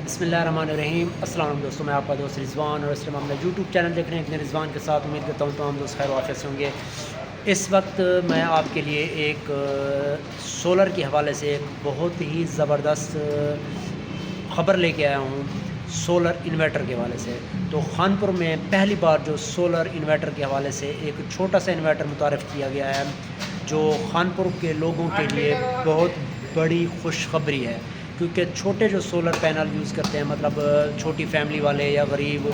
बिस्मिल्लाहिर्रहमानिर्रहीम। अस्सलाम वालेकुम दोस्तों, मैं आपका दोस्त रिजवान और इस टाइम हम यूट्यूब चैनल देख रहे हैं अपने रिजवान के साथ। उम्मीद करता हूँ तमाम दोस्त खैर आफियत से होंगे। इस वक्त मैं आपके लिए एक सोलर के हवाले से एक बहुत ही ज़बरदस्त ख़बर लेके आया हूँ सोलर इन्वर्टर के हवाले से। तो खानपुर में पहली बार जो सोलर इन्वर्टर के हवाले से एक छोटा सा इन्वर्टर मुतारफ़ किया गया है, जो खानपुर के लोगों के लिए बहुत बड़ी खुशखबरी है। क्योंकि छोटे जो सोलर पैनल यूज़ करते हैं, मतलब छोटी फैमिली वाले या गरीब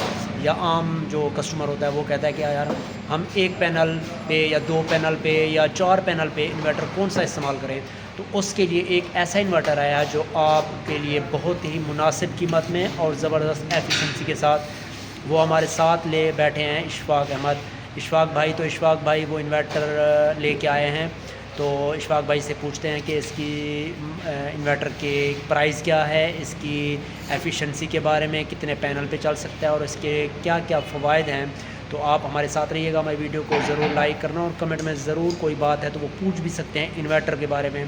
या आम जो कस्टमर होता है, वो कहता है कि यार हम एक पैनल पे या दो पैनल पे या चार पैनल पे इन्वर्टर कौन सा इस्तेमाल करें। तो उसके लिए एक ऐसा इन्वर्टर आया है जो आपके लिए बहुत ही मुनासिब कीमत में और ज़बरदस्त एफिशिएंसी के साथ वो हमारे साथ ले बैठे हैं इशफाक अहमद। इशफाक भाई, तो इशफाक भाई वो इन्वर्टर लेके आए हैं। तो इशफाक भाई से पूछते हैं कि इसकी इन्वर्टर के प्राइस क्या है, इसकी एफिशिएंसी के बारे में, कितने पैनल पे चल सकता है और इसके क्या क्या फ़वाइद हैं। तो आप हमारे साथ रहिएगा। हमारी वीडियो को ज़रूर लाइक करना और कमेंट में ज़रूर कोई बात है तो वो पूछ भी सकते हैं इन्वर्टर के बारे में।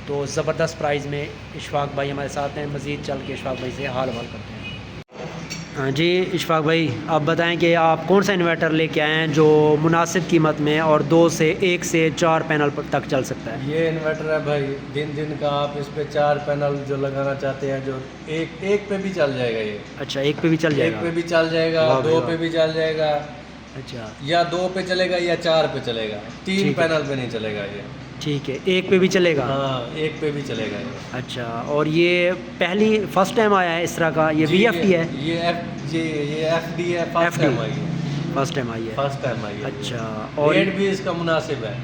तो ज़बरदस्त प्राइस में इशफाक भाई हमारे साथ हैं। मज़ीद चल के इशफाक भाई से हाल करते हैं। हाँ जी इशफाक भाई, आप बताएं कि आप कौन सा इन्वर्टर लेके आए हैं जो मुनासिब कीमत में और एक से चार पैनल तक चल सकता है। ये इन्वर्टर है भाई, दिन का आप इस पे चार पैनल जो लगाना चाहते हैं, जो एक पे भी चल जाएगा ये। अच्छा, एक पे भी चल जाएगा? एक पे भी चल जाएगा, दो पे भी चल जाएगा। अच्छा, या दो पे चलेगा या चार पे चलेगा, तीन पैनल पे नहीं चलेगा ये। ठीक है, एक पे भी चलेगा? हाँ, एक पे भी चलेगा ये। अच्छा, और ये फर्स्ट टाइम आया है इस तरह का? ये VFD है? ये FD है, फर्स्ट टाइम आई है। फर्स्ट टाइम आई है? फर्स्ट टाइम आई है। अच्छा, और रेट भी इसका मुनासिब है।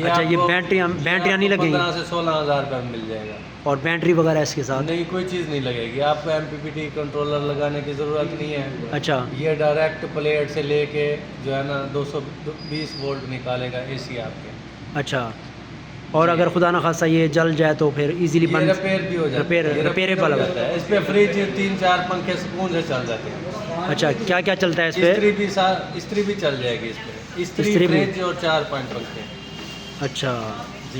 अच्छा, ये बैटरियाँ नहीं लगेंगी? 15 से 16,000 रुपये में मिल जाएगा। और बैटरी वगैरह इसके साथ? नहीं, कोई चीज़ नहीं लगेगी आपको। MPPT कंट्रोलर लगाने की ज़रूरत नहीं है। अच्छा, ये डायरेक्ट प्लेट से लेके जो है ना 220 वोल्ट निकालेगा AC आपके। अच्छा, और अगर खुदा ना खासा ये जल जाए तो फिर इजीली रिपेयर भी हो जाता है, रिपेयरेबल होता है। इस पे फ्रिज 3-4 पंखे सुकून से चल जाते हैं। अच्छा, क्या क्या चलता है इस पे? इस्त्री भी चल जाएगी इस पे। इस्त्री, फ्रिज और 4-5 पंखे। अच्छा,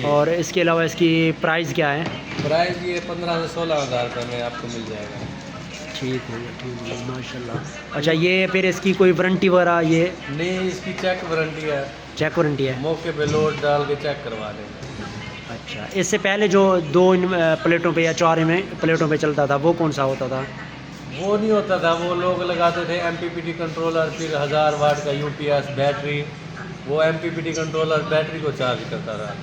और इसके अलावा इसकी प्राइस क्या है? प्राइस ये 15 से 16,000 रुपये में आपको मिल जाएगा। ठीक है माशाल्लाह। अच्छा, ये फिर इसकी कोई वारंटी वगैरह? ये नहीं, इसकी चेक वारंटी है। चेक वारंटी है? मौके पे लोड डाल के चेक करवा देंगे। अच्छा, इससे पहले जो दो प्लेटों पे या चार प्लेटों पे चलता था वो कौन सा होता था? वो नहीं होता था, वो लोग लगाते थे MPPT कंट्रोलर, फिर 1000 वाट का UPS बैटरी। वो MPPT कंट्रोलर बैटरी को चार्ज करता था।